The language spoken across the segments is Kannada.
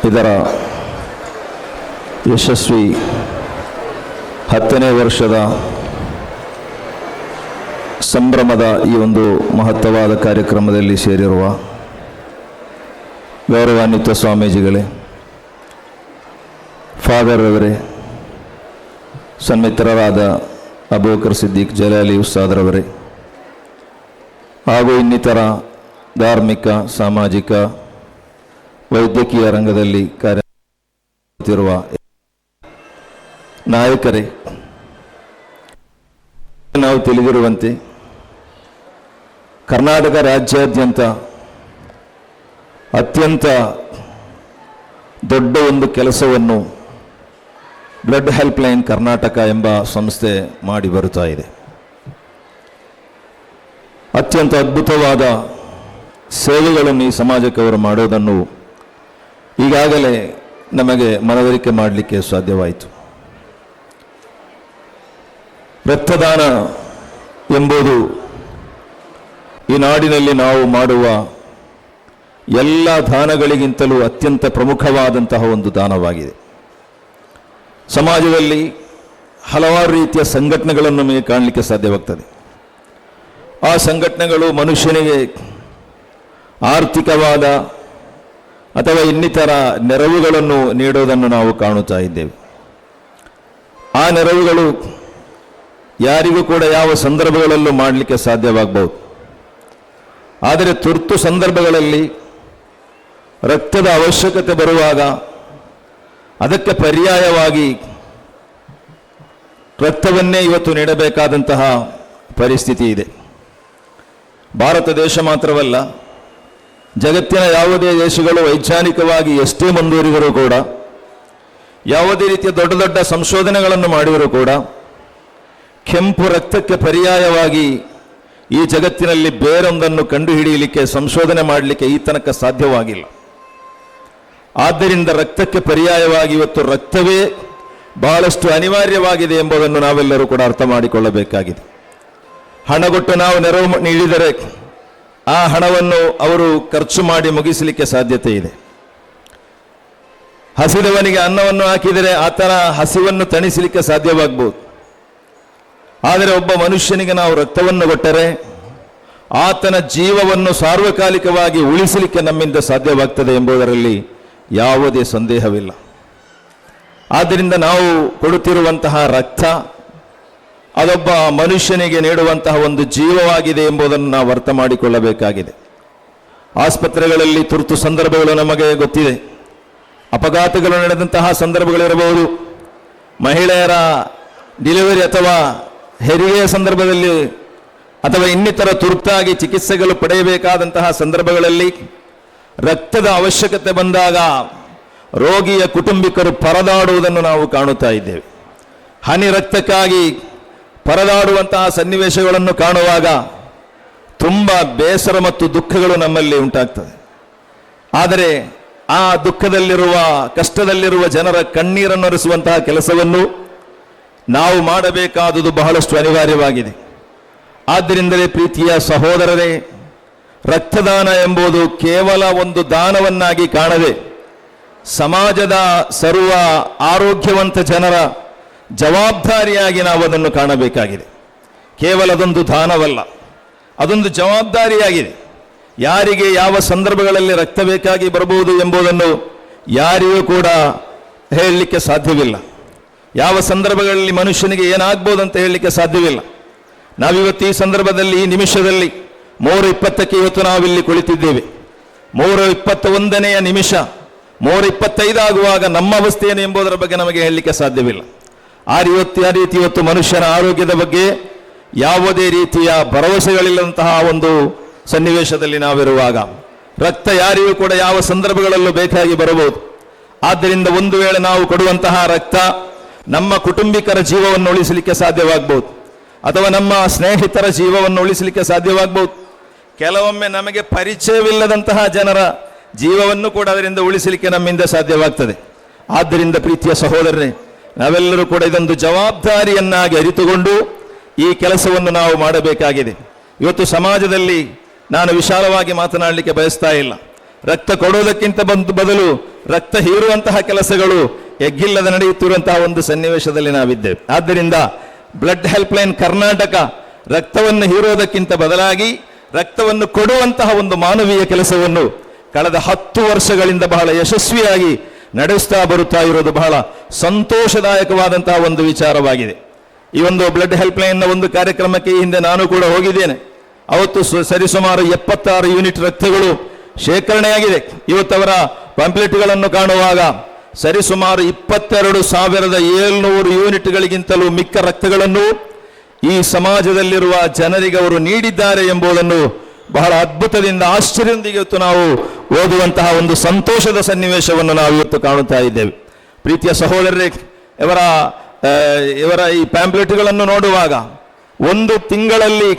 ಇದರ ಯಶಸ್ವಿ 10ನೇ ವರ್ಷದ ಸಂಭ್ರಮದ ಈ ಒಂದು ಮಹತ್ತರವಾದ ಕಾರ್ಯಕ್ರಮದಲ್ಲಿ ಸೇರಿರುವ ಗೌರವಾನ್ವಿತ ಸ್ವಾಮೀಜಿಗಳೇ, ಫಾದರ್ ಅವರೇ, ಸನ್ಮಿತ್ರರಾದ ಅಬೂಬಕರ್ ಸಿದ್ದಿಕ್ ಜಲಾಲಿ ಉಸ್ತಾದರವರೇ ಹಾಗೂ ಇನ್ನಿತರ ಧಾರ್ಮಿಕ, ಸಾಮಾಜಿಕ, ವೈದ್ಯಕೀಯ ರಂಗದಲ್ಲಿ ಕಾರ್ಯನಿರ್ವಹಿಸುತ್ತಿರುವ ನಾಯಕರೇ, ನಾವು ತಿಳಿದಿರುವಂತೆ ಕರ್ನಾಟಕ ರಾಜ್ಯಾದ್ಯಂತ ಅತ್ಯಂತ ದೊಡ್ಡ ಒಂದು ಕೆಲಸವನ್ನು ಬ್ಲಡ್ ಹೆಲ್ಪ್ ಲೈನ್ ಕರ್ನಾಟಕ ಎಂಬ ಸಂಸ್ಥೆ ಮಾಡಿ ಬರುತ್ತಾ ಇದೆ. ಅತ್ಯಂತ ಅದ್ಭುತವಾದ ಸೇವೆಗಳನ್ನು ಈ ಸಮಾಜಕ್ಕೆ ಅವರು ಮಾಡೋದನ್ನು ಈಗಾಗಲೇ ನಮಗೆ ಮನವರಿಕೆ ಮಾಡಲಿಕ್ಕೆ ಸಾಧ್ಯವಾಯಿತು. ರಕ್ತದಾನ ಎಂಬುದು ಈ ನಾಡಿನಲ್ಲಿ ನಾವು ಮಾಡುವ ಎಲ್ಲ ದಾನಗಳಿಗಿಂತಲೂ ಅತ್ಯಂತ ಪ್ರಮುಖವಾದಂತಹ ಒಂದು ದಾನವಾಗಿದೆ. ಸಮಾಜದಲ್ಲಿ ಹಲವಾರು ರೀತಿಯ ಸಂಘಟನೆಗಳನ್ನು ನಮಗೆ ಕಾಣಲಿಕ್ಕೆ ಸಾಧ್ಯವಾಗ್ತದೆ. ಆ ಸಂಘಟನೆಗಳು ಮನುಷ್ಯನಿಗೆ ಆರ್ಥಿಕವಾದ ಅಥವಾ ಇನ್ನಿತರ ನೆರವುಗಳನ್ನು ನೀಡೋದನ್ನು ನಾವು ಕಾಣುತ್ತಾ ಇದ್ದೇವೆ. ಆ ನೆರವುಗಳು ಯಾರಿಗೂ ಕೂಡ ಯಾವ ಸಂದರ್ಭಗಳಲ್ಲೂ ಮಾಡಲಿಕ್ಕೆ ಸಾಧ್ಯವಾಗಬಹುದು. ಆದರೆ ತುರ್ತು ಸಂದರ್ಭಗಳಲ್ಲಿ ರಕ್ತದ ಅವಶ್ಯಕತೆ ಬರುವಾಗ ಅದಕ್ಕೆ ಪರ್ಯಾಯವಾಗಿ ರಕ್ತವನ್ನೇ ಇವತ್ತು ನೀಡಬೇಕಾದಂತಹ ಪರಿಸ್ಥಿತಿ ಇದೆ. ಭಾರತ ದೇಶ ಮಾತ್ರವಲ್ಲ, ಜಗತ್ತಿನ ಯಾವುದೇ ದೇಶಗಳು ವೈಜ್ಞಾನಿಕವಾಗಿ ಎಷ್ಟೇ ಮುಂದುವರಿದರೂ ಕೂಡ, ಯಾವುದೇ ರೀತಿಯ ದೊಡ್ಡ ದೊಡ್ಡ ಸಂಶೋಧನೆಗಳನ್ನು ಮಾಡಿದರೂ ಕೂಡ ಕೆಂಪು ರಕ್ತಕ್ಕೆ ಪರ್ಯಾಯವಾಗಿ ಈ ಜಗತ್ತಿನಲ್ಲಿ ಬೇರೊಂದನ್ನು ಕಂಡುಹಿಡಿಯಲಿಕ್ಕೆ, ಸಂಶೋಧನೆ ಮಾಡಲಿಕ್ಕೆ ಈ ತನಕ ಸಾಧ್ಯವಾಗಿಲ್ಲ. ಆದ್ದರಿಂದ ರಕ್ತಕ್ಕೆ ಪರ್ಯಾಯವಾಗಿ ಇವತ್ತು ರಕ್ತವೇ ಬಹಳಷ್ಟು ಅನಿವಾರ್ಯವಾಗಿದೆ ಎಂಬುದನ್ನು ನಾವೆಲ್ಲರೂ ಕೂಡ ಅರ್ಥ ಮಾಡಿಕೊಳ್ಳಬೇಕಾಗಿದೆ. ಹಣಗೊಟ್ಟು ನಾವು ನೆರವು ನೀಡಿದರೆ ಆ ಹಣವನ್ನು ಅವರು ಖರ್ಚು ಮಾಡಿ ಮುಗಿಸಲಿಕ್ಕೆ ಸಾಧ್ಯತೆ ಇದೆ. ಹಸಿದವನಿಗೆ ಅನ್ನವನ್ನು ಹಾಕಿದರೆ ಆತನ ಹಸಿವನ್ನು ತಣಿಸಲಿಕ್ಕೆ ಸಾಧ್ಯವಾಗಬಹುದು. ಆದರೆ ಒಬ್ಬ ಮನುಷ್ಯನಿಗೆ ನಾವು ರಕ್ತವನ್ನು ಕೊಟ್ಟರೆ ಆತನ ಜೀವವನ್ನು ಸಾರ್ವಕಾಲಿಕವಾಗಿ ಉಳಿಸಲಿಕ್ಕೆ ನಮ್ಮಿಂದ ಸಾಧ್ಯವಾಗ್ತದೆ ಎಂಬುದರಲ್ಲಿ ಯಾವುದೇ ಸಂದೇಹವಿಲ್ಲ. ಆದ್ದರಿಂದ ನಾವು ಕೊಡುತ್ತಿರುವಂತಹ ರಕ್ತ ಅದೊಬ್ಬ ಮನುಷ್ಯನಿಗೆ ನೀಡುವಂತಹ ಒಂದು ಜೀವವಾಗಿದೆ ಎಂಬುದನ್ನು ನಾವು ಅರ್ಥ ಮಾಡಿಕೊಳ್ಳಬೇಕಾಗಿದೆ. ಆಸ್ಪತ್ರೆಗಳಲ್ಲಿ ತುರ್ತು ಸಂದರ್ಭಗಳು ನಮಗೆ ಗೊತ್ತಿದೆ. ಅಪಘಾತಗಳು ನಡೆದಂತಹ ಸಂದರ್ಭಗಳಿರಬಹುದು, ಮಹಿಳೆಯರ ಡೆಲಿವರಿ ಅಥವಾ ಹೆರಿಗೆಯ ಸಂದರ್ಭದಲ್ಲಿ ಅಥವಾ ಇನ್ನಿತರ ತುರ್ತಾಗಿ ಚಿಕಿತ್ಸೆಗಳು ಪಡೆಯಬೇಕಾದಂತಹ ಸಂದರ್ಭಗಳಲ್ಲಿ ರಕ್ತದ ಅವಶ್ಯಕತೆ ಬಂದಾಗ ರೋಗಿಯ ಕುಟುಂಬಿಕರು ಪರದಾಡುವುದನ್ನು ನಾವು ಕಾಣುತ್ತಾ ಇದ್ದೇವೆ. ಹನಿ ರಕ್ತಕ್ಕಾಗಿ ಪರದಾಡುವಂತಹ ಸನ್ನಿವೇಶಗಳನ್ನು ಕಾಣುವಾಗ ತುಂಬ ಬೇಸರ ಮತ್ತು ದುಃಖಗಳು ನಮ್ಮಲ್ಲಿ ಉಂಟಾಗ್ತದೆ. ಆದರೆ ಆ ದುಃಖದಲ್ಲಿರುವ, ಕಷ್ಟದಲ್ಲಿರುವ ಜನರ ಕಣ್ಣೀರನ್ನು ಒರೆಸುವಂತಹ ಕೆಲಸವನ್ನು ನಾವು ಮಾಡಬೇಕಾದುದು ಬಹಳಷ್ಟು ಅನಿವಾರ್ಯವಾಗಿದೆ. ಆದ್ದರಿಂದಲೇ ಪ್ರೀತಿಯ ಸಹೋದರರೇ, ರಕ್ತದಾನ ಎಂಬುದು ಕೇವಲ ಒಂದು ದಾನವನ್ನಾಗಿ ಕಾಣದೆ ಸಮಾಜದ ಸರ್ವ ಆರೋಗ್ಯವಂತ ಜನರ ಜವಾಬ್ದಾರಿಯಾಗಿ ನಾವು ಅದನ್ನು ಕಾಣಬೇಕಾಗಿದೆ. ಕೇವಲ ಅದೊಂದು ದಾನವಲ್ಲ, ಅದೊಂದು ಜವಾಬ್ದಾರಿಯಾಗಿದೆ. ಯಾರಿಗೆ ಯಾವ ಸಂದರ್ಭಗಳಲ್ಲಿ ರಕ್ತ ಬೇಕಾಗಿ ಬರಬಹುದು ಎಂಬುದನ್ನು ಯಾರಿಗೂ ಕೂಡ ಹೇಳಲಿಕ್ಕೆ ಸಾಧ್ಯವಿಲ್ಲ. ಯಾವ ಸಂದರ್ಭಗಳಲ್ಲಿ ಮನುಷ್ಯನಿಗೆ ಏನಾಗ್ಬೋದು ಅಂತ ಹೇಳಲಿಕ್ಕೆ ಸಾಧ್ಯವಿಲ್ಲ. ನಾವಿವತ್ತು ಈ ಸಂದರ್ಭದಲ್ಲಿ, ಈ ನಿಮಿಷದಲ್ಲಿ 3:20ಕ್ಕೆ ಇವತ್ತು ನಾವಿಲ್ಲಿ ಕುಳಿತಿದ್ದೇವೆ. 3:21ನೇ ನಿಮಿಷ, 3:25 ಆಗುವಾಗ ನಮ್ಮ ಅವಸ್ಥೆ ಏನು ಎಂಬುದರ ಬಗ್ಗೆ ನಮಗೆ ಹೇಳಲಿಕ್ಕೆ ಸಾಧ್ಯವಿಲ್ಲ. ಆ ರೀತಿ ಇವತ್ತು ಮನುಷ್ಯನ ಆರೋಗ್ಯದ ಬಗ್ಗೆ ಯಾವುದೇ ರೀತಿಯ ಭರವಸೆಗಳಿಲ್ಲಂತಹ ಒಂದು ಸನ್ನಿವೇಶದಲ್ಲಿ ನಾವಿರುವಾಗ ರಕ್ತ ಯಾರಿಗೂ ಕೂಡ ಯಾವ ಸಂದರ್ಭಗಳಲ್ಲೂ ಬೇಕಾಗಿ ಬರಬಹುದು. ಆದ್ದರಿಂದ ಒಂದು ವೇಳೆ ನಾವು ಕೊಡುವಂತಹ ರಕ್ತ ನಮ್ಮ ಕುಟುಂಬಿಕರ ಜೀವವನ್ನು ಉಳಿಸಲಿಕ್ಕೆ ಸಾಧ್ಯವಾಗಬಹುದು, ಅಥವಾ ನಮ್ಮ ಸ್ನೇಹಿತರ ಜೀವವನ್ನು ಉಳಿಸಲಿಕ್ಕೆ ಸಾಧ್ಯವಾಗಬಹುದು. ಕೆಲವೊಮ್ಮೆ ನಮಗೆ ಪರಿಚಯವಿಲ್ಲದಂತಹ ಜನರ ಜೀವವನ್ನು ಕೂಡ ಅದರಿಂದ ಉಳಿಸಲಿಕ್ಕೆ ನಮ್ಮಿಂದ ಸಾಧ್ಯವಾಗ್ತದೆ. ಆದ್ದರಿಂದ ಪ್ರೀತಿಯ ಸಹೋದರರೇ, ನಾವೆಲ್ಲರೂ ಕೂಡ ಇದೊಂದು ಜವಾಬ್ದಾರಿಯನ್ನಾಗಿ ಅರಿತುಕೊಂಡು ಈ ಕೆಲಸವನ್ನು ನಾವು ಮಾಡಬೇಕಾಗಿದೆ. ಇವತ್ತು ಸಮಾಜದಲ್ಲಿ ನಾನು ವಿಶಾಲವಾಗಿ ಮಾತನಾಡಲಿಕ್ಕೆ ಬಯಸ್ತಾ ಇಲ್ಲ. ರಕ್ತ ಕೊಡುವುದಕ್ಕಿಂತ ಬದಲು ರಕ್ತ ಹೀರುವಂತಹ ಕೆಲಸಗಳು ಎಗ್ಗಿಲ್ಲದೆ ನಡೆಯುತ್ತಿರುವಂತಹ ಒಂದು ಸನ್ನಿವೇಶದಲ್ಲಿ ನಾವಿದ್ದೇವೆ. ಆದ್ದರಿಂದ ಬ್ಲಡ್ ಹೆಲ್ಪ್ಲೈನ್ ಕರ್ನಾಟಕ ರಕ್ತವನ್ನು ಹೀರೋದಕ್ಕಿಂತ ಬದಲಾಗಿ ರಕ್ತವನ್ನು ಕೊಡುವಂತಹ ಒಂದು ಮಾನವೀಯ ಕೆಲಸವನ್ನು ಕಳೆದ 10 ವರ್ಷಗಳಿಂದ ಬಹಳ ಯಶಸ್ವಿಯಾಗಿ ನಡೆಸ್ತಾ ಬರುತ್ತಾ ಇರೋದು ಬಹಳ ಸಂತೋಷದಾಯಕವಾದಂತಹ ಒಂದು ವಿಚಾರವಾಗಿದೆ. ಈ ಒಂದು ಬ್ಲಡ್ ಹೆಲ್ಪ್ಲೈನ್ನ ಒಂದು ಕಾರ್ಯಕ್ರಮಕ್ಕೆ ಈ ಹಿಂದೆ ನಾನು ಕೂಡ ಹೋಗಿದ್ದೇನೆ. ಅವತ್ತು ಸರಿಸುಮಾರು 76 ಯೂನಿಟ್ ರಕ್ತಗಳು ಶೇಖರಣೆಯಾಗಿದೆ. ಇವತ್ತವರ ಪಾಂಪ್ಲೆಟ್ಗಳನ್ನು ಕಾಣುವಾಗ ಸರಿಸುಮಾರು 22,700 ಯೂನಿಟ್ಗಳಿಗಿಂತಲೂ ಮಿಕ್ಕ ರಕ್ತಗಳನ್ನು ಈ ಸಮಾಜದಲ್ಲಿರುವ ಜನರಿಗೆ ಅವರು ನೀಡಿದ್ದಾರೆ ಎಂಬುದನ್ನು ಬಹಳ ಅದ್ಭುತದಿಂದ ಆಶ್ಚರ್ಯದೊಂದಿಗೆ ಇವತ್ತು ನಾವು ಓದುವಂತಹ ಒಂದು ಸಂತೋಷದ ಸನ್ನಿವೇಶವನ್ನು ನಾವು ಇವತ್ತು ಕಾಣುತ್ತಾ ಇದ್ದೇವೆ. ಪ್ರೀತಿಯ ಸಹೋದರರೇ, ಇವರ ಈ ಪ್ಯಾಂಪ್ಲೆಟ್ಗಳನ್ನು ನೋಡುವಾಗ ಒಂದು ತಿಂಗಳಲ್ಲಿ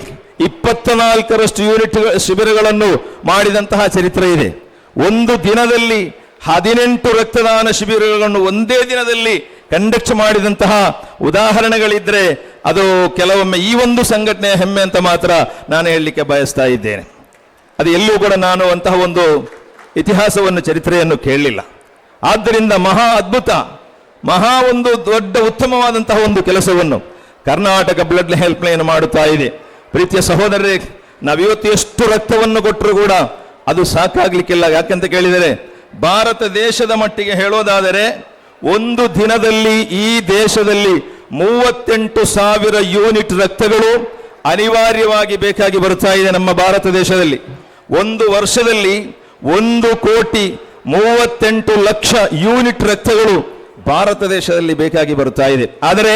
24ರಷ್ಟು ಯೂನಿಟ್ ಶಿಬಿರಗಳನ್ನು ಮಾಡಿದಂತಹ ಚರಿತ್ರೆ ಇದೆ. ಒಂದು ದಿನದಲ್ಲಿ 18 ರಕ್ತದಾನ ಶಿಬಿರಗಳನ್ನು ಒಂದೇ ದಿನದಲ್ಲಿ ಕಂಡಕ್ಟ್ ಮಾಡಿದಂತಹ ಉದಾಹರಣೆಗಳಿದ್ರೆ ಅದು ಕೆಲವೊಮ್ಮೆ ಈ ಒಂದು ಸಂಘಟನೆಯ ಹೆಮ್ಮೆ ಅಂತ ಮಾತ್ರ ನಾನು ಹೇಳಲಿಕ್ಕೆ ಬಯಸ್ತಾ ಇದ್ದೇನೆ. ಅದು ಎಲ್ಲೂ ಕೂಡ ನಾನು ಅಂತಹ ಒಂದು ಇತಿಹಾಸವನ್ನು ಚರಿತ್ರೆಯನ್ನು ಕೇಳಲಿಲ್ಲ. ಆದ್ದರಿಂದ ಮಹಾ ಅದ್ಭುತ, ಮಹಾ ಒಂದು ದೊಡ್ಡ ಉತ್ತಮವಾದಂತಹ ಒಂದು ಕೆಲಸವನ್ನು ಕರ್ನಾಟಕ ಬ್ಲಡ್ ಹೆಲ್ಪ್ಲೈನ್ ಮಾಡುತ್ತಾ ಇದೆ. ಪ್ರೀತಿಯ ಸಹೋದರರೇ, ನಾವಿವತ್ತು ಎಷ್ಟು ರಕ್ತವನ್ನು ಕೊಟ್ಟರೂ ಕೂಡ ಅದು ಸಾಕಾಗ್ಲಿಕ್ಕಿಲ್ಲ. ಯಾಕಂತ ಕೇಳಿದರೆ ಭಾರತ ದೇಶದ ಮಟ್ಟಿಗೆ ಹೇಳೋದಾದರೆ ಒಂದು ದಿನದಲ್ಲಿ ಈ ದೇಶದಲ್ಲಿ 38,000 ಯೂನಿಟ್ ರಕ್ತಗಳು ಅನಿವಾರ್ಯವಾಗಿ ಬೇಕಾಗಿ ಬರ್ತಾ ಇದೆ ನಮ್ಮ ಭಾರತ ದೇಶದಲ್ಲಿ. ಒಂದು ವರ್ಷದಲ್ಲಿ 1,38,00,000 ಯೂನಿಟ್ ರಕ್ತಗಳು ಭಾರತ ದೇಶದಲ್ಲಿ ಬೇಕಾಗಿ ಬರ್ತಾ ಇದೆ. ಆದರೆ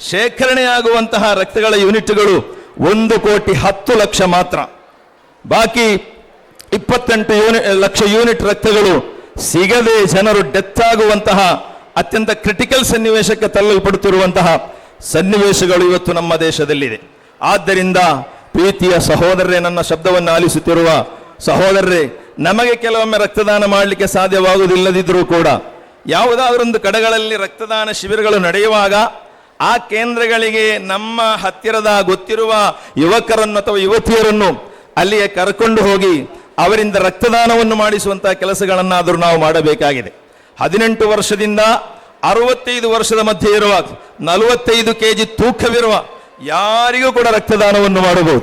ಶೇಖರಣೆಯಾಗುವಂತಹ ರಕ್ತಗಳ ಯೂನಿಟ್ಗಳು 1,10,00,000 ಮಾತ್ರ. ಬಾಕಿ 28 ಲಕ್ಷ ಯೂನಿಟ್ ರಕ್ತಗಳು ಸಿಗದೆ ಜನರು ಡೆತ್ ಆಗುವಂತಹ ಅತ್ಯಂತ ಕ್ರಿಟಿಕಲ್ ಸನ್ನಿವೇಶಕ್ಕೆ ತಳ್ಳಲ್ಪಡುತ್ತಿರುವಂತಹ ಸನ್ನಿವೇಶಗಳು ಇವತ್ತು ನಮ್ಮ ದೇಶದಲ್ಲಿದೆ. ಆದ್ದರಿಂದ ಪ್ರೀತಿಯ ಸಹೋದರರೇ, ನನ್ನ ಶಬ್ದವನ್ನು ಆಲಿಸುತ್ತಿರುವ ಸಹೋದರರೇ, ನಮಗೆ ಕೆಲವೊಮ್ಮೆ ರಕ್ತದಾನ ಮಾಡಲಿಕ್ಕೆ ಸಾಧ್ಯವಾಗುವುದಿಲ್ಲದಿದ್ದರೂ ಕೂಡ ಯಾವುದಾದರೊಂದು ಕಡೆಗಳಲ್ಲಿ ರಕ್ತದಾನ ಶಿಬಿರಗಳು ನಡೆಯುವಾಗ ಆ ಕೇಂದ್ರಗಳಿಗೆ ನಮ್ಮ ಹತ್ತಿರದ ಗೊತ್ತಿರುವ ಯುವಕರನ್ನು ಅಥವಾ ಯುವತಿಯರನ್ನು ಅಲ್ಲಿಗೆ ಕರ್ಕೊಂಡು ಹೋಗಿ ಅವರಿಂದ ರಕ್ತದಾನವನ್ನು ಮಾಡಿಸುವಂತಹ ಕೆಲಸಗಳನ್ನಾದರೂ ನಾವು ಮಾಡಬೇಕಾಗಿದೆ. 18 ವರ್ಷದಿಂದ 65 ವರ್ಷದ ಮಧ್ಯೆ ಇರುವ 45 kg ತೂಕವಿರುವ ಯಾರಿಗೂ ಕೂಡ ರಕ್ತದಾನವನ್ನು ಮಾಡಬಹುದು.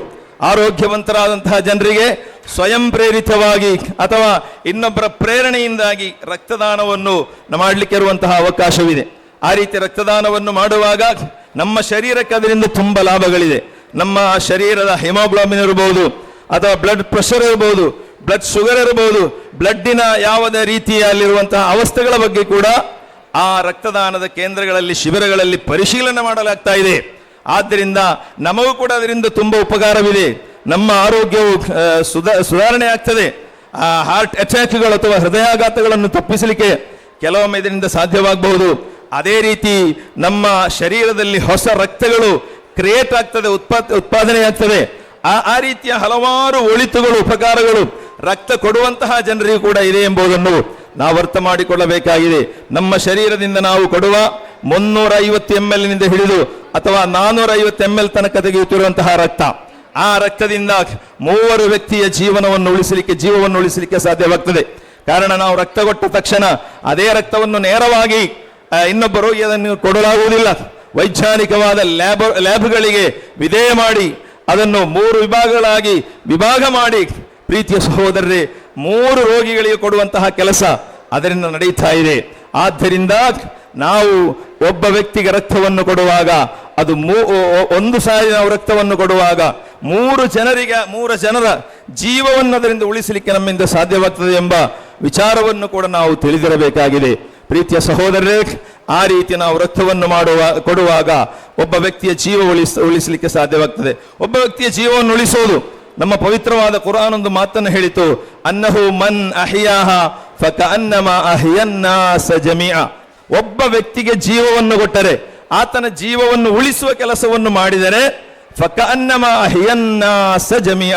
ಆರೋಗ್ಯವಂತರಾದಂತಹ ಜನರಿಗೆ ಸ್ವಯಂ ಪ್ರೇರಿತವಾಗಿ ಅಥವಾ ಇನ್ನೊಬ್ಬರ ಪ್ರೇರಣೆಯಿಂದಾಗಿ ರಕ್ತದಾನವನ್ನು ಮಾಡಲಿಕ್ಕೆ ಇರುವಂತಹ ಅವಕಾಶವಿದೆ. ಆ ರೀತಿ ರಕ್ತದಾನವನ್ನು ಮಾಡುವಾಗ ನಮ್ಮ ಶರೀರಕ್ಕೆ ಅದರಿಂದ ತುಂಬ ಲಾಭಗಳಿದೆ. ನಮ್ಮ ಶರೀರದ ಹಿಮೋಗ್ಲೋಬಿನ್ ಇರಬಹುದು, ಅಥವಾ ಬ್ಲಡ್ ಪ್ರೆಷರ್ ಇರಬಹುದು, ಬ್ಲಡ್ ಶುಗರ್ ಇರಬಹುದು, ಬ್ಲಡ್ಡಿನ ಯಾವುದೇ ರೀತಿಯಲ್ಲಿರುವಂತಹ ಅವಸ್ಥೆಗಳ ಬಗ್ಗೆ ಕೂಡ ಆ ರಕ್ತದಾನದ ಕೇಂದ್ರಗಳಲ್ಲಿ, ಶಿಬಿರಗಳಲ್ಲಿ ಪರಿಶೀಲನೆ ಮಾಡಲಾಗ್ತಾ ಇದೆ. ಆದ್ದರಿಂದ ನಮಗೂ ಕೂಡ ಅದರಿಂದ ತುಂಬ ಉಪಕಾರವಿದೆ. ನಮ್ಮ ಆರೋಗ್ಯವು ಸುಧಾರಣೆ ಆಗ್ತದೆ. ಹಾರ್ಟ್ ಅಟ್ಯಾಕ್ಗಳು ಅಥವಾ ಹೃದಯಾಘಾತಗಳನ್ನು ತಪ್ಪಿಸಲಿಕ್ಕೆ ಕೆಲವೊಮ್ಮೆ ಇದರಿಂದ ಸಾಧ್ಯವಾಗಬಹುದು. ಅದೇ ರೀತಿ ನಮ್ಮ ಶರೀರದಲ್ಲಿ ಹೊಸ ರಕ್ತಗಳು ಕ್ರಿಯೇಟ್ ಆಗ್ತದೆ, ಉತ್ಪಾದನೆ ಆಗ್ತದೆ. ಆ ರೀತಿಯ ಹಲವಾರು ಒಳಿತುಗಳು, ಉಪಕಾರಗಳು ರಕ್ತ ಕೊಡುವಂತಹ ಜನರಿಗೂ ಕೂಡ ಇದೆ ಎಂಬುದನ್ನು ನಾವು ಅರ್ಥ ಮಾಡಿಕೊಳ್ಳಬೇಕಾಗಿದೆ. ನಮ್ಮ ಶರೀರದಿಂದ ನಾವು ಕೊಡುವ 350 ml ನಿಂದ ಹಿಡಿದು ಅಥವಾ 450 ml ತನಕ ತೆಗೆಯುತ್ತಿರುವಂತಹ ರಕ್ತ, ಆ ರಕ್ತದಿಂದ 3 ವ್ಯಕ್ತಿಯ ಜೀವವನ್ನು ಉಳಿಸಲಿಕ್ಕೆ ಸಾಧ್ಯವಾಗ್ತದೆ. ಕಾರಣ ನಾವು ರಕ್ತ ಕೊಟ್ಟ ತಕ್ಷಣ ಅದೇ ರಕ್ತವನ್ನು ನೇರವಾಗಿ ಇನ್ನೊಬ್ಬ ರೋಗಿಯನ್ನು ಕೊಡಲಾಗುವುದಿಲ್ಲ. ವೈಜ್ಞಾನಿಕವಾದ ಲ್ಯಾಬ್ಗಳಿಗೆ ವಿಧೇಯ ಮಾಡಿ ಅದನ್ನು 3 ವಿಭಾಗಗಳಾಗಿ ವಿಭಾಗ ಮಾಡಿ, ಪ್ರೀತಿಯ ಸಹೋದರರೇ, 3 ರೋಗಿಗಳಿಗೆ ಕೊಡುವಂತಹ ಕೆಲಸ ಅದರಿಂದ ನಡೆಯುತ್ತಾ ಇದೆ. ಆದ್ದರಿಂದ ನಾವು ಒಬ್ಬ ವ್ಯಕ್ತಿಗೆ ರಕ್ತವನ್ನು ಕೊಡುವಾಗ, ಅದು ಒಂದು ಸಾರಿ ನಾವು ರಕ್ತವನ್ನು ಕೊಡುವಾಗ 3 ಜನರ ಜೀವವನ್ನು ಅದರಿಂದ ಉಳಿಸಲಿಕ್ಕೆ ನಮ್ಮಿಂದ ಸಾಧ್ಯವಾಗ್ತದೆ ಎಂಬ ವಿಚಾರವನ್ನು ಕೂಡ ನಾವು ತಿಳಿದಿರಬೇಕಾಗಿದೆ. ಪ್ರೀತಿಯ ಸಹೋದರರೇ, ಆ ರೀತಿ ನಾವು ರಕ್ತವನ್ನು ಕೊಡುವಾಗ ಒಬ್ಬ ವ್ಯಕ್ತಿಯ ಜೀವ ಉಳಿಸಲಿಕ್ಕೆ ಸಾಧ್ಯವಾಗ್ತದೆ. ಒಬ್ಬ ವ್ಯಕ್ತಿಯ ಜೀವವನ್ನು ಉಳಿಸೋದು, ನಮ್ಮ ಪವಿತ್ರವಾದ ಕುರಾನ್ ಒಂದು ಮಾತನ್ನು ಹೇಳಿತು, ಅನ್ನಹು ಮನ್ ಅಹಿಯಾಹ ಫಕಅನ್ನಮ ಅಹಿಯನ್ನಾಸ ಜಮೀಅ. ಒಬ್ಬ ವ್ಯಕ್ತಿಗೆ ಜೀವವನ್ನು ಕೊಟ್ಟರೆ, ಆತನ ಜೀವವನ್ನು ಉಳಿಸುವ ಕೆಲಸವನ್ನು ಮಾಡಿದರೆ, ಫಕಅನ್ನಮ ಅಹಿಯನ್ನಾಸ ಜಮೀಅ,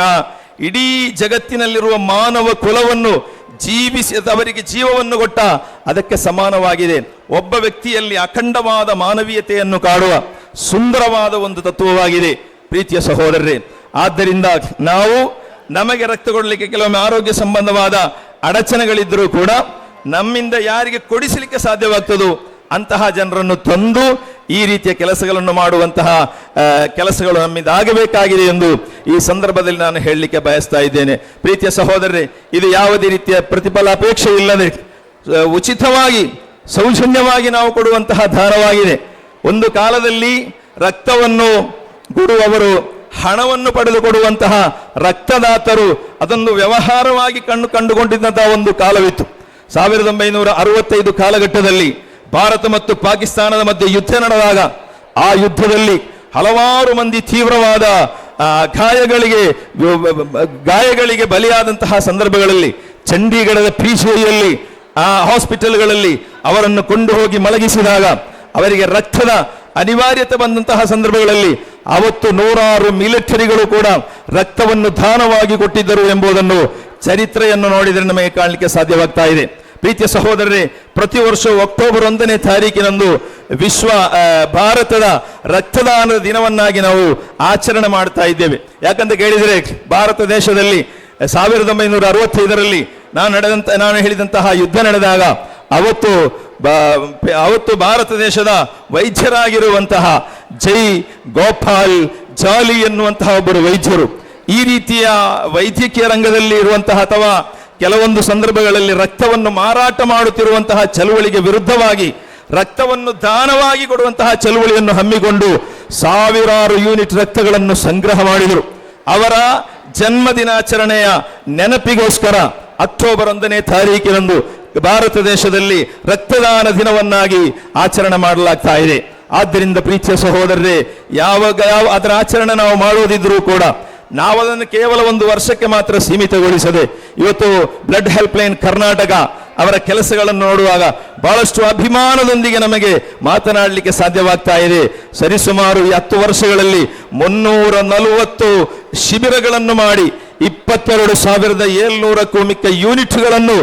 ಇಡೀ ಜಗತ್ತಿನಲ್ಲಿರುವ ಮಾನವ ಕುಲವನ್ನು ಜೀವಿಸಿ ಅವರಿಗೆ ಜೀವವನ್ನು ಕೊಟ್ಟ ಅದಕ್ಕೆ ಸಮಾನವಾಗಿದೆ. ಒಬ್ಬ ವ್ಯಕ್ತಿಯಲ್ಲಿ ಅಖಂಡವಾದ ಮಾನವೀಯತೆಯನ್ನು ಕಾಡುವ ಸುಂದರವಾದ ಒಂದು ತತ್ವವಾಗಿದೆ ಪ್ರೀತಿಯ ಸಹೋದರರೇ. ಆದ್ದರಿಂದ ನಾವು ನಮಗೆ ರಕ್ತ ಕೊಡಲಿಕ್ಕೆ ಕೆಲವೊಮ್ಮೆ ಆರೋಗ್ಯ ಸಂಬಂಧವಾದ ಅಡಚಣೆಗಳಿದ್ದರೂ ಕೂಡ ನಮ್ಮಿಂದ ಯಾರಿಗೆ ಕೊಡಿಸಲಿಕ್ಕೆ ಸಾಧ್ಯವಾಗ್ತದೋ ಅಂತಹ ಜನರನ್ನು ತಂದು ಈ ರೀತಿಯ ಕೆಲಸಗಳನ್ನು ಮಾಡುವಂತಹ ಕೆಲಸಗಳು ನಮ್ಮಿಂದ ಆಗಬೇಕಾಗಿದೆ ಎಂದು ಈ ಸಂದರ್ಭದಲ್ಲಿ ನಾನು ಹೇಳಲಿಕ್ಕೆ ಬಯಸ್ತಾ ಇದ್ದೇನೆ. ಪ್ರೀತಿಯ ಸಹೋದರರೇ, ಇದು ಯಾವುದೇ ರೀತಿಯ ಪ್ರತಿಫಲಾಪೇಕ್ಷೆ ಇಲ್ಲದೆ ಉಚಿತವಾಗಿ ಸೌಜನ್ಯವಾಗಿ ನಾವು ಕೊಡುವಂತಹ ದಾನವಾಗಿದೆ. ಒಂದು ಕಾಲದಲ್ಲಿ ರಕ್ತವನ್ನು ಕೊಡುವವರು ಹಣವನ್ನು ಪಡೆದುಕೊಡುವಂತಹ ರಕ್ತದಾತರು ಅದೊಂದು ವ್ಯವಹಾರವಾಗಿ ಕಂಡುಕೊಂಡಿದ್ದಂತಹ ಒಂದು ಕಾಲವಿತ್ತು. 1965 ಕಾಲಘಟ್ಟದಲ್ಲಿ ಭಾರತ ಮತ್ತು ಪಾಕಿಸ್ತಾನದ ಮಧ್ಯೆ ಯುದ್ಧ ನಡೆದಾಗ ಆ ಯುದ್ಧದಲ್ಲಿ ಹಲವಾರು ಮಂದಿ ತೀವ್ರವಾದ ಗಾಯಗಳಿಗೆ ಬಲಿಯಾದಂತಹ ಸಂದರ್ಭಗಳಲ್ಲಿ ಚಂಡೀಗಢದ ಪಿಜಿಐಯಲ್ಲಿ ಆ ಹಾಸ್ಪಿಟಲ್ಗಳಲ್ಲಿ ಅವರನ್ನು ಕೊಂಡು ಹೋಗಿ ಮಲಗಿಸಿದಾಗ ಅವರಿಗೆ ರಕ್ತದ ಅನಿವಾರ್ಯತೆ ಬಂದಂತಹ ಸಂದರ್ಭಗಳಲ್ಲಿ ಅವತ್ತು 100 ಮಿಲಿಟರಿಗಳು ಕೂಡ ರಕ್ತವನ್ನು ದಾನವಾಗಿ ಕೊಟ್ಟಿದ್ದರು ಎಂಬುದನ್ನು ಚರಿತ್ರೆಯನ್ನು ನೋಡಿದರೆ ನಮಗೆ ಕಾಣಲಿಕ್ಕೆ ಸಾಧ್ಯವಾಗ್ತಾ ಇದೆ. ಪ್ರೀತಿಯ ಸಹೋದರರೇ, ಪ್ರತಿ ವರ್ಷ ಅಕ್ಟೋಬರ್ 1ನೇ ತಾರೀಕಿನಂದು ಭಾರತದ ರಕ್ತದಾನದ ದಿನವನ್ನಾಗಿ ನಾವು ಆಚರಣೆ ಮಾಡ್ತಾ ಇದ್ದೇವೆ. ಯಾಕಂತ ಕೇಳಿದರೆ ಭಾರತ ದೇಶದಲ್ಲಿ 1965ರಲ್ಲಿ ನಾನು ಹೇಳಿದಂತಹ ಯುದ್ಧ ನಡೆದಾಗ ಅವತ್ತು ಭಾರತ ದೇಶದ ವೈದ್ಯರಾಗಿರುವಂತಹ ಜೈ ಗೋಪಾಲ್ ಜಾಲಿ ಎನ್ನುವಂತಹ ಒಬ್ಬರು ವೈದ್ಯರು ಈ ರೀತಿಯ ವೈದ್ಯಕೀಯ ರಂಗದಲ್ಲಿ ಇರುವಂತಹ ಅಥವಾ ಕೆಲವೊಂದು ಸಂದರ್ಭಗಳಲ್ಲಿ ರಕ್ತವನ್ನು ಮಾರಾಟ ಮಾಡುತ್ತಿರುವಂತಹ ಚಳುವಳಿಗೆ ವಿರುದ್ಧವಾಗಿ ರಕ್ತವನ್ನು ದಾನವಾಗಿ ಕೊಡುವಂತಹ ಚಳುವಳಿಯನ್ನು ಹಮ್ಮಿಕೊಂಡು ಸಾವಿರಾರು ಯೂನಿಟ್ ರಕ್ತಗಳನ್ನು ಸಂಗ್ರಹ ಮಾಡಿದರು. ಅವರ ಜನ್ಮ ದಿನಾಚರಣೆಯ ನೆನಪಿಗೋಸ್ಕರ ಅಕ್ಟೋಬರ್ 1ನೇ ತಾರೀಕಿನಂದು ಭಾರತ ದೇಶದಲ್ಲಿ ರಕ್ತದಾನ ದಿನವನ್ನಾಗಿ ಆಚರಣೆ ಮಾಡಲಾಗ್ತಾ ಇದೆ. ಆದ್ದರಿಂದ ಪ್ರೀತಿಯ ಸಹೋದರರೇ, ಯಾವಾಗ ಅದರ ಆಚರಣೆ ನಾವು ಮಾಡೋದಿದ್ರೂ ಕೂಡ ನಾವು ಅದನ್ನು ಕೇವಲ ಒಂದು ವರ್ಷಕ್ಕೆ ಮಾತ್ರ ಸೀಮಿತಗೊಳಿಸದೆ ಇವತ್ತು ಬ್ಲಡ್ ಹೆಲ್ಪ್ ಲೈನ್ ಕರ್ನಾಟಕ ಅವರ ಕೆಲಸಗಳನ್ನು ನೋಡುವಾಗ ಬಹಳಷ್ಟು ಅಭಿಮಾನದೊಂದಿಗೆ ನಮಗೆ ಮಾತನಾಡಲಿಕ್ಕೆ ಸಾಧ್ಯವಾಗ್ತಾ ಇದೆ. ಸರಿಸುಮಾರು ಈ 10 ವರ್ಷಗಳಲ್ಲಿ 340 ಶಿಬಿರಗಳನ್ನು ಮಾಡಿ 22,700ಕ್ಕೂ ಮಿಕ್ಕ ಯೂನಿಟ್ಗಳನ್ನು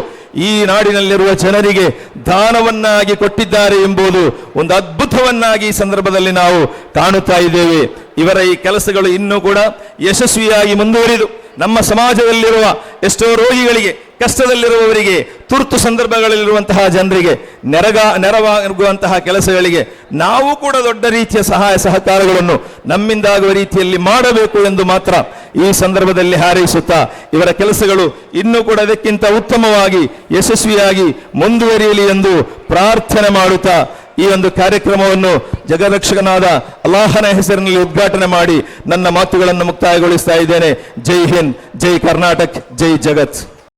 ಈ ನಾಡಿನಲ್ಲಿರುವ ಜನರಿಗೆ ದಾನವನ್ನಾಗಿ ಕೊಟ್ಟಿದ್ದಾರೆ ಎಂಬುದು ಒಂದು ಅದ್ಭುತವನ್ನಾಗಿ ಈ ಸಂದರ್ಭದಲ್ಲಿ ನಾವು ಕಾಣುತ್ತಾ ಇದ್ದೇವೆ. ಇವರ ಈ ಕೆಲಸಗಳು ಇನ್ನೂ ಕೂಡ ಯಶಸ್ವಿಯಾಗಿ ಮುಂದುವರಿದು ನಮ್ಮ ಸಮಾಜದಲ್ಲಿರುವ ಎಷ್ಟೋ ರೋಗಿಗಳಿಗೆ, ಕಷ್ಟದಲ್ಲಿರುವವರಿಗೆ, ತುರ್ತು ಸಂದರ್ಭಗಳಲ್ಲಿರುವಂತಹ ಜನರಿಗೆ ನೆರವಾಗುವಂತಹ ಕೆಲಸಗಳಿಗೆ ನಾವು ಕೂಡ ದೊಡ್ಡ ರೀತಿಯ ಸಹಾಯ ಸಹಕಾರಗಳನ್ನು ನಮ್ಮಿಂದಾಗುವ ರೀತಿಯಲ್ಲಿ ಮಾಡಬೇಕು ಎಂದು ಮಾತ್ರ ಈ ಸಂದರ್ಭದಲ್ಲಿ ಹಾರೈಸುತ್ತಾ ಇವರ ಕೆಲಸಗಳು ಇನ್ನೂ ಕೂಡ ಅದಕ್ಕಿಂತ ಉತ್ತಮವಾಗಿ ಯಶಸ್ವಿಯಾಗಿ ಮುಂದುವರಿಯಲಿ ಎಂದು ಪ್ರಾರ್ಥನೆ ಮಾಡುತ್ತಾ ಈ ಒಂದು ಕಾರ್ಯಕ್ರಮವನ್ನು ಜಗರಕ್ಷಕನಾದ ಅಲ್ಲಾಹನ ಹೆಸರಿನಲ್ಲಿ ಉದ್ಘಾಟನೆ ಮಾಡಿ ನನ್ನ ಮಾತುಗಳನ್ನು ಮುಕ್ತಾಯಗೊಳಿಸ್ತಾ ಇದ್ದೇನೆ. ಜೈ ಹಿಂದ್, ಜೈ ಕರ್ನಾಟಕ್, ಜೈ ಜಗತ್.